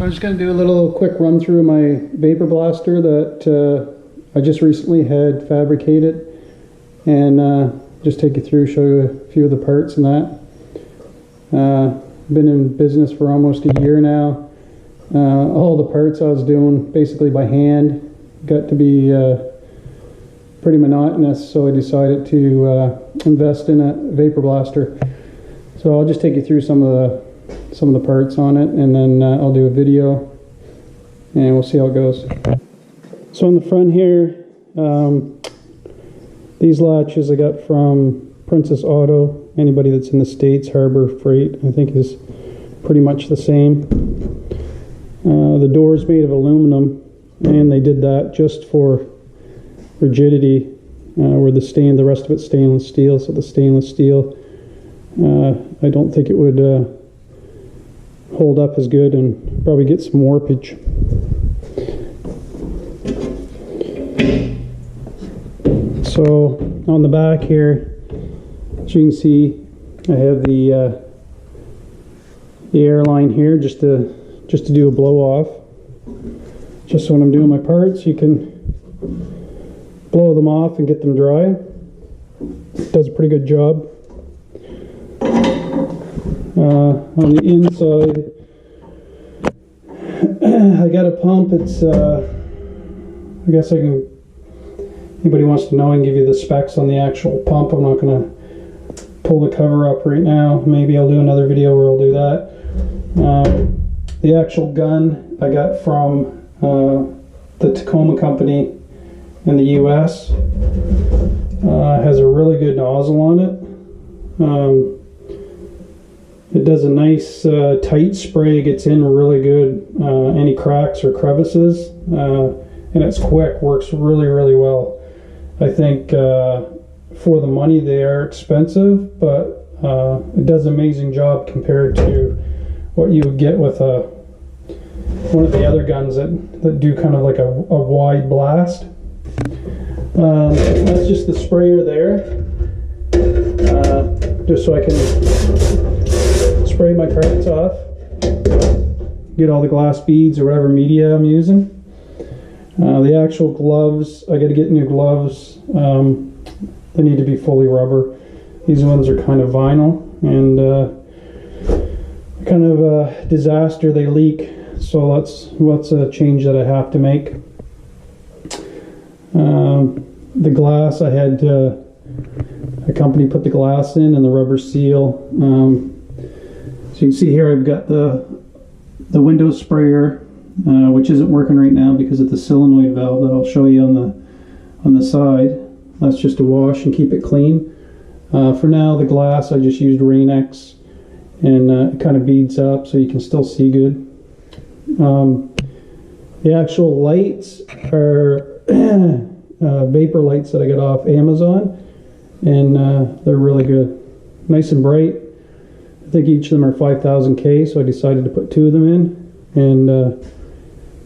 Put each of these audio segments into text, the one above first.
So I'm just going to do a little quick run through my vapor blaster that I just recently had fabricated, and just take you through, show you a few of the parts and that. Been in business for almost a year now. All the parts I was doing basically by hand. Got to be pretty monotonous, so I decided to invest in a vapor blaster. So I'll just take you through some of the parts on it, and then I'll do a video and we'll see how it goes. So on the front here, these latches I got from Princess Auto. Anybody that's in the States, Harbor Freight, I think is pretty much the same. The door's made of aluminum, and they did that just for rigidity, where the rest of it's stainless steel. So the stainless steel, I don't think it would hold up as good and probably get some warpage. So on the back here, as you can see, I have the air line here just to do a blow off. Just so when I'm doing my parts, you can blow them off and get them dry. It does a pretty good job. On the inside, I got a pump. It's I guess anybody wants to know, I can give you the specs on the actual pump. I'm not going to pull the cover up right now. Maybe I'll do another video where I'll do that. The actual gun I got from the Tacoma company in the US. Has a really good nozzle on it. It does a nice tight spray, gets in really good, any cracks or crevices, and it's quick, works really well. I think for the money they are expensive, but it does an amazing job compared to what you would get with one of the other guns that do kind of like a wide blast. That's just the sprayer there, just so I can spray my parts off, get all the glass beads or whatever media I'm using. The actual gloves, I got to get new gloves. They need to be fully rubber. These ones are kind of vinyl, and kind of a disaster. They leak, so that's a change that I have to make. The glass, I had a company put the glass in and the rubber seal. So you can see here I've got the window sprayer, which isn't working right now because of the solenoid valve that I'll show you on the side. That's just to wash and keep it clean. For now, the glass, I just used Rain-X, and it kind of beads up so you can still see good. The actual lights are vapor lights that I got off Amazon, and they're really good, nice and bright. I think each of them are 5000K, so I decided to put 2 of them in, and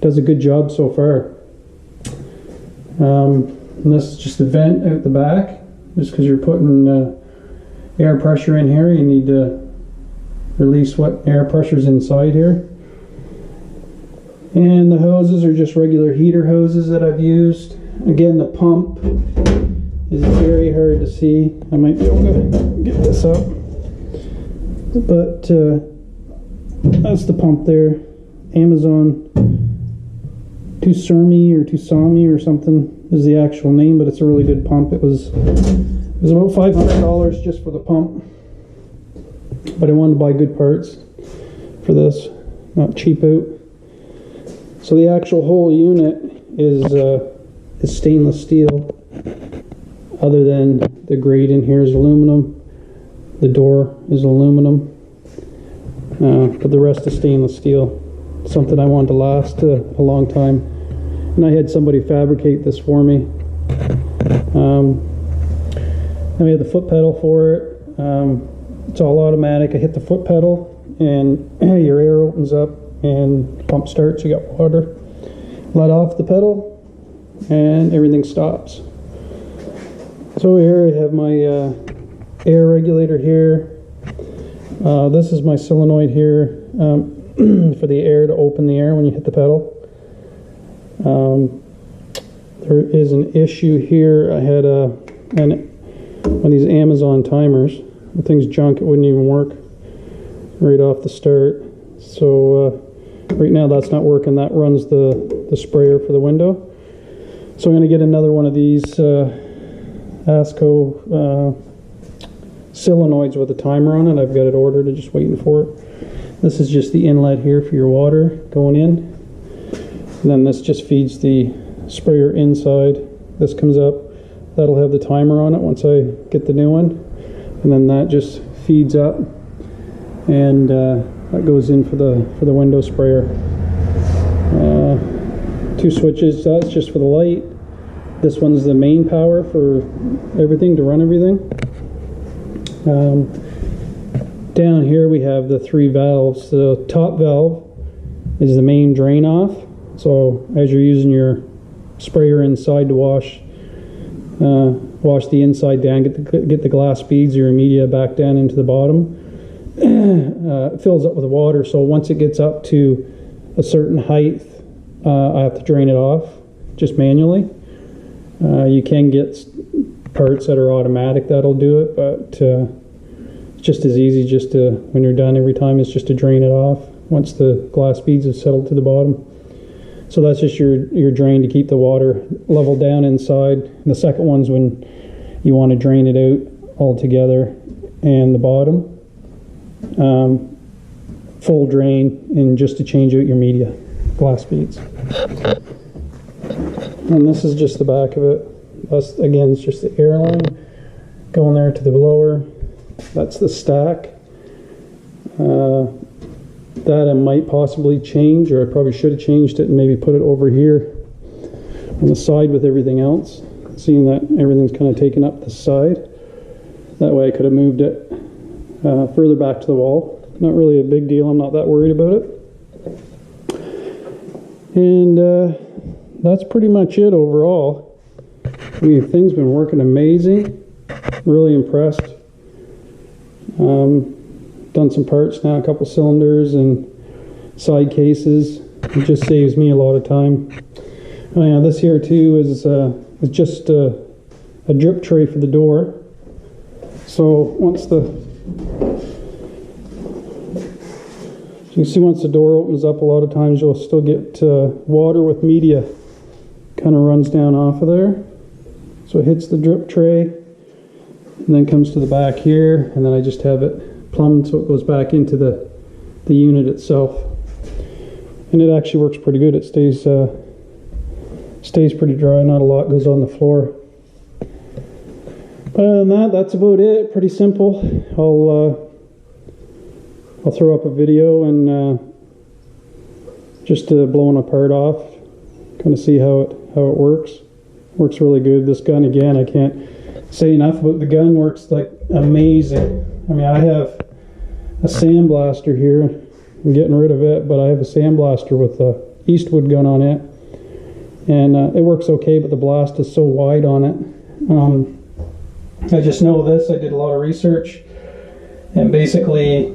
does a good job so far. And this is just a vent out the back. Just because you're putting air pressure in here, you need to release what air pressure's inside here. And the hoses are just regular heater hoses that I've used. Again, the pump is very hard to see. I might be able to get this up. But that's the pump there. Amazon Tsurumi or something is the actual name, but it's a really good pump. It was about $500 just for the pump, but I wanted to buy good parts for this, not cheap out. So the actual whole unit is stainless steel, other than the grate in here is aluminum. The door is aluminum, but the rest is stainless steel. Something I wanted to last a long time, and I had somebody fabricate this for me. Then we have the foot pedal for it. It's all automatic. I hit the foot pedal and your air opens up and the pump starts. You got water. Let off the pedal and everything stops. So here I have my air regulator here. This is my solenoid here. for the air to open the air when you hit the pedal. There is an issue here. I had one of these Amazon timers. The thing's junk. It wouldn't even work right off the start. So right now that's not working. That runs the sprayer for the window. So I'm going to get another one of these ASCO solenoids with a timer on it. I've got it ordered. I'm just waiting for it. This is just the inlet here for your water going in. And then this just feeds the sprayer inside. This comes up. That'll have the timer on it once I get the new one. And then that just feeds up. And that goes in for the window sprayer. 2 switches. That's just for the light. This one's the main power for everything, to run everything. Down here we have the 3 valves. The top valve is the main drain off. So as you're using your sprayer inside to wash the inside down, get the glass beads, your media back down into the bottom. It fills up with water, so once it gets up to a certain height, I have to drain it off just manually. You can get parts that are automatic that'll do it, but it's just as easy just to, when you're done every time, it's just to drain it off once the glass beads have settled to the bottom. So that's just your drain to keep the water level down inside. And the second one's when you want to drain it out altogether, and the bottom full drain, and just to change out your media glass beads. And this is just the back of it. That's, again, it's just the air line going there to the blower. That's the stack. That I might possibly change, or I probably should have changed it and maybe put it over here on the side with everything else, seeing that everything's kind of taken up the side. That way I could have moved it further back to the wall. Not really a big deal. I'm not that worried about it. And that's pretty much it overall. I mean, the thing's been working amazing. Really impressed. Done some parts now, a couple cylinders and side cases. It just saves me a lot of time. Oh yeah, this here too is just a drip tray for the door. So once you see, once the door opens up, a lot of times you'll still get water with media kind of runs down off of there. So it hits the drip tray and then comes to the back here, and then I just have it plumbed so it goes back into the unit itself. And it actually works pretty good. It stays pretty dry. Not a lot goes on the floor. But other than that, that's about it. Pretty simple. I'll throw up a video and just blowing a part off, kind of see how it works. Works really good. This gun, again, I can't say enough about the gun. Works like amazing. I mean, I have a sandblaster here. I'm getting rid of it, but I have a sandblaster with a Eastwood gun on it, and it works okay, but the blast is so wide on it. I just know this. I did a lot of research, and basically,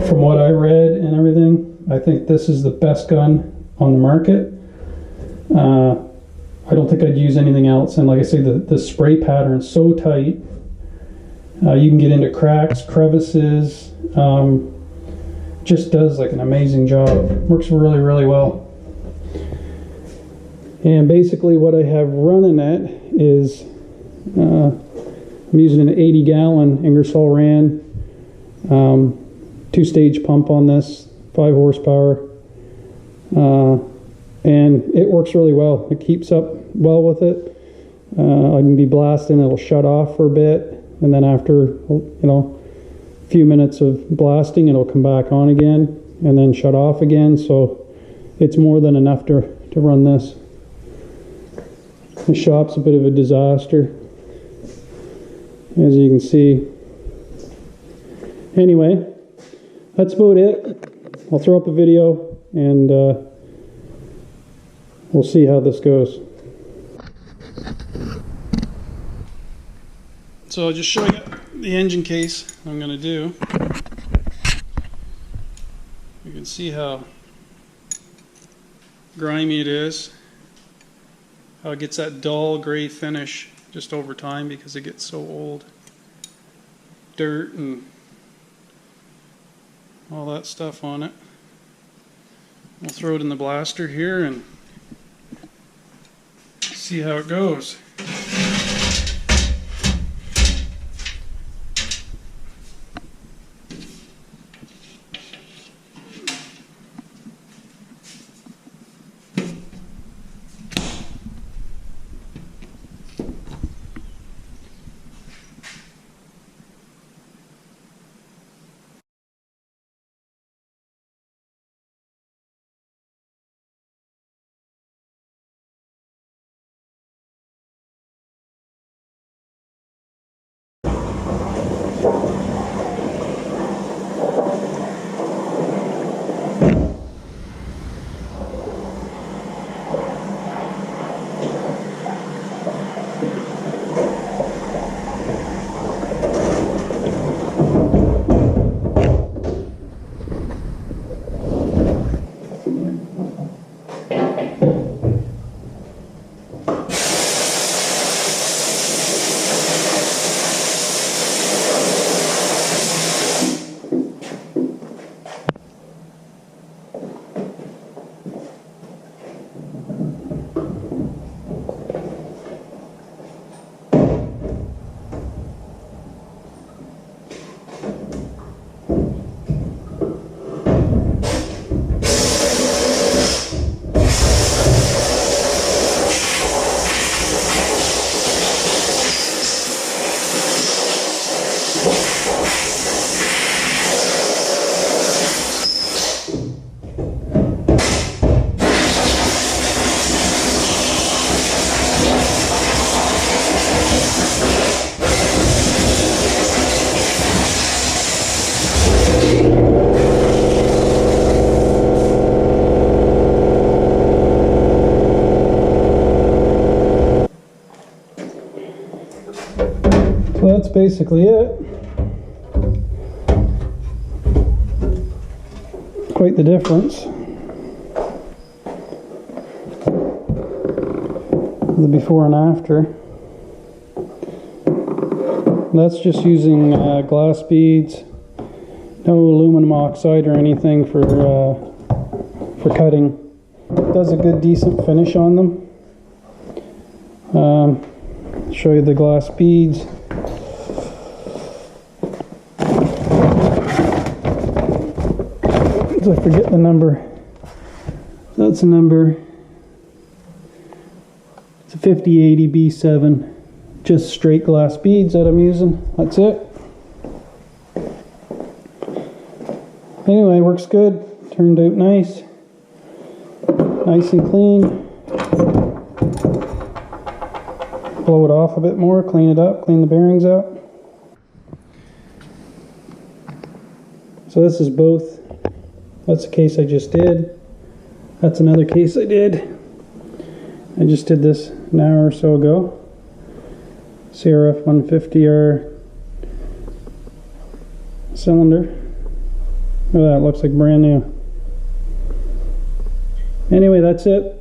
from what I read and everything, I think this is the best gun on the market. I don't think I'd use anything else, and like I say, the spray pattern is so tight. You can get into cracks, crevices. Just does like an amazing job. Works really, really well. And basically what I have running it is I'm using an 80-gallon Ingersoll Rand 2-stage pump on this, 5 horsepower. And it works really well. It keeps up well with it. I can be blasting, it'll shut off for a bit, and then after a few minutes of blasting, it'll come back on again and then shut off again. So it's more than enough to run this. The shop's a bit of a disaster, as you can see. Anyway, that's about it. I'll throw up a video and we'll see how this goes. So I'll just show you the engine case I'm going to do. You can see see how grimy it is. How it gets that dull gray finish just over time because it gets so old. Dirt and all that stuff on it. We'll throw it in the blaster here and see how it goes. So that's basically it. Quite the difference. The before and after. That's just using glass beads, no aluminum oxide or anything for cutting. It does a good decent finish on them. Show you the glass beads. I forget the number. That's a number. It's a 5080 B7. Just straight glass beads that I'm using. That's it. Anyway, works good. Turned out nice. Nice and clean. Blow it off a bit more, clean it up, clean the bearings out. So this is both. That's a case I just did. That's another case I did. I just did this an hour or so ago. CRF 150R cylinder. Look at that, it looks like brand new. Anyway, that's it.